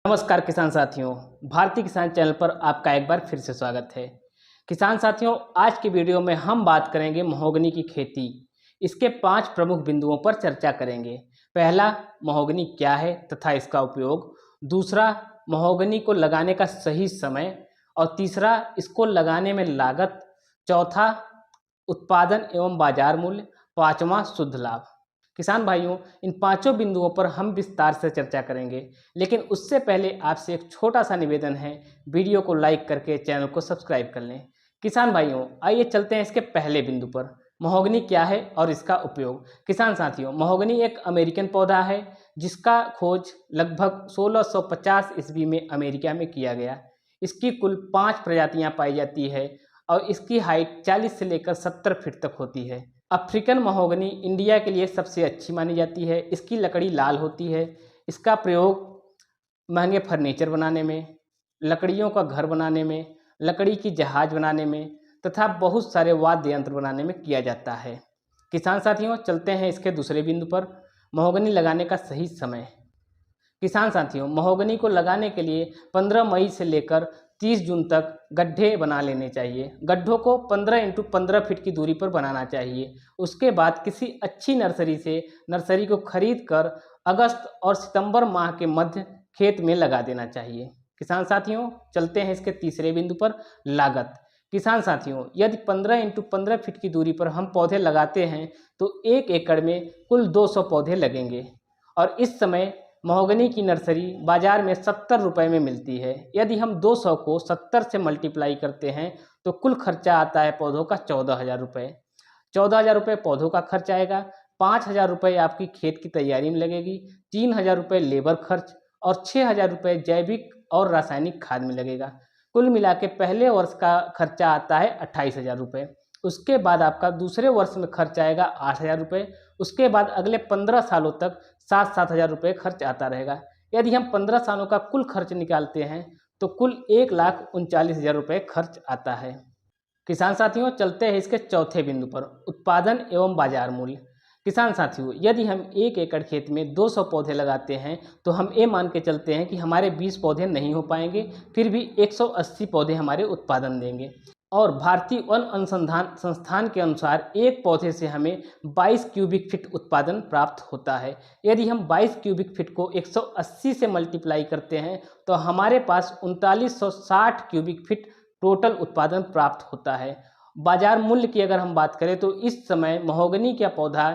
नमस्कार किसान साथियों, भारतीय किसान चैनल पर आपका एक बार फिर से स्वागत है। किसान साथियों, आज की वीडियो में हम बात करेंगे महोगनी की खेती। इसके 5 प्रमुख बिंदुओं पर चर्चा करेंगे। पहला, महोगनी क्या है तथा इसका उपयोग। दूसरा, महोगनी को लगाने का सही समय। और तीसरा, इसको लगाने में लागत। चौथा, उत्पादन एवं बाजार मूल्य। पाँचवा, शुद्ध लाभ। किसान भाइयों, इन पांचों बिंदुओं पर हम विस्तार से चर्चा करेंगे, लेकिन उससे पहले आपसे एक छोटा सा निवेदन है, वीडियो को लाइक करके चैनल को सब्सक्राइब कर लें। किसान भाइयों, आइए चलते हैं इसके पहले बिंदु पर। महोगनी क्या है और इसका उपयोग। किसान साथियों, महोगनी एक अमेरिकन पौधा है जिसका खोज लगभग 1650 ईस्वी में अमेरिका में किया गया। इसकी कुल 5 प्रजातियां पाई जाती है और इसकी हाइट 40 से लेकर 70 फीट तक होती है। अफ्रीकन महोगनी इंडिया के लिए सबसे अच्छी मानी जाती है। इसकी लकड़ी लाल होती है। इसका प्रयोग महंगे फर्नीचर बनाने में, लकड़ियों का घर बनाने में, लकड़ी की जहाज बनाने में तथा बहुत सारे वाद्य यंत्र बनाने में किया जाता है। किसान साथियों, चलते हैं इसके दूसरे बिंदु पर, महोगनी लगाने का सही समय। किसान साथियों, महोगनी को लगाने के लिए 15 मई से लेकर 30 जून तक गड्ढे बना लेने चाहिए। गड्ढों को 15 × 15 फीट की दूरी पर बनाना चाहिए। उसके बाद किसी अच्छी नर्सरी से नर्सरी को खरीद कर अगस्त और सितंबर माह के मध्य खेत में लगा देना चाहिए। किसान साथियों, चलते हैं इसके तीसरे बिंदु पर, लागत। किसान साथियों, यदि 15 × 15 फीट की दूरी पर हम पौधे लगाते हैं तो 1 एकड़ में कुल 200 पौधे लगेंगे और इस समय महोगनी की नर्सरी बाजार में 70 रुपये में मिलती है। यदि हम 200 को 70 से मल्टीप्लाई करते हैं तो कुल खर्चा आता है पौधों का 14,000 रुपये। 14,000 रुपये पौधों का खर्च आएगा। 5,000 रुपये आपकी खेत की तैयारी में लगेगी। 3,000 रुपये लेबर खर्च और 6,000 रुपये जैविक और रासायनिक खाद में लगेगा। कुल मिला के पहले वर्ष का खर्चा आता है 28,000 रुपये। उसके बाद आपका दूसरे वर्ष में खर्च आएगा 8,000 रुपये। उसके बाद अगले 15 सालों तक 7-7 हज़ार रुपये खर्च आता रहेगा। यदि हम 15 सालों का कुल खर्च निकालते हैं तो कुल 1,39,000 रुपये खर्च आता है। किसान साथियों, चलते हैं इसके चौथे बिंदु पर, उत्पादन एवं बाजार मूल्य। किसान साथियों, यदि हम 1 एकड़ खेत में 200 पौधे लगाते हैं तो हम ये मान के चलते हैं कि हमारे 20 पौधे नहीं हो पाएंगे, फिर भी 180 पौधे हमारे उत्पादन देंगे। और भारतीय वन अनुसंधान संस्थान के अनुसार एक पौधे से हमें 22 क्यूबिक फीट उत्पादन प्राप्त होता है। यदि हम 22 क्यूबिक फीट को 180 से मल्टीप्लाई करते हैं तो हमारे पास 3960 क्यूबिक फीट टोटल उत्पादन प्राप्त होता है। बाजार मूल्य की अगर हम बात करें तो इस समय महोगनी का पौधा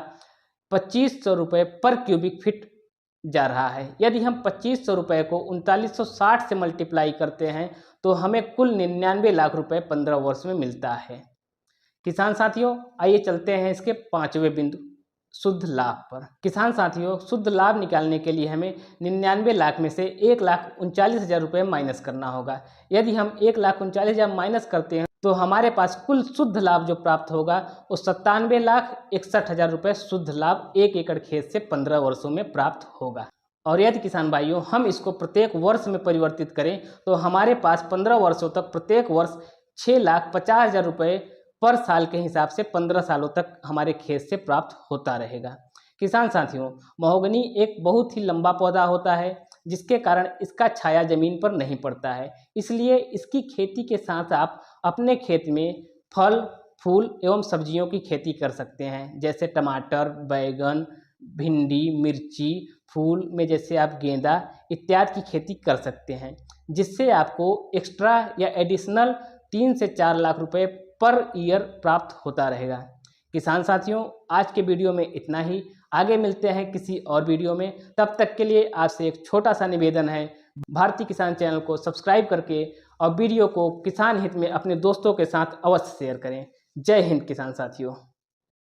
2500 रुपये पर क्यूबिक फीट जा रहा है। यदि हम 2500 रुपये को 3960 से मल्टीप्लाई करते हैं तो हमें कुल 99 लाख रुपए 15 वर्ष में मिलता है। किसान साथियों, आइए चलते हैं इसके 5वें बिंदु, शुद्ध लाभ पर। किसान साथियों, शुद्ध लाभ निकालने के लिए हमें 99 लाख में से 1,39,000 रुपये माइनस करना होगा। यदि हम 1,39,000 माइनस करते हैं तो हमारे पास कुल शुद्ध लाभ जो प्राप्त होगा वो 97,61,000 रुपये शुद्ध लाभ 1 एकड़ खेत से 15 वर्षों में प्राप्त होगा। और यदि किसान भाइयों हम इसको प्रत्येक वर्ष में परिवर्तित करें तो हमारे पास 15 वर्षों तक प्रत्येक वर्ष 6,50,000 रुपये पर साल के हिसाब से 15 सालों तक हमारे खेत से प्राप्त होता रहेगा। किसान साथियों, महोगनी एक बहुत ही लंबा पौधा होता है जिसके कारण इसका छाया जमीन पर नहीं पड़ता है, इसलिए इसकी खेती के साथ आप अपने खेत में फल, फूल एवं सब्जियों की खेती कर सकते हैं, जैसे टमाटर, बैंगन, भिंडी, मिर्ची, फूल में जैसे आप गेंदा इत्यादि की खेती कर सकते हैं, जिससे आपको एक्स्ट्रा या एडिशनल 3 से 4 लाख रुपए पर ईयर प्राप्त होता रहेगा। किसान साथियों, आज के वीडियो में इतना ही। आगे मिलते हैं किसी और वीडियो में। तब तक के लिए आपसे एक छोटा सा निवेदन है, भारतीय किसान चैनल को सब्सक्राइब करके और वीडियो को किसान हित में अपने दोस्तों के साथ अवश्य शेयर करें। जय हिंद किसान साथियों।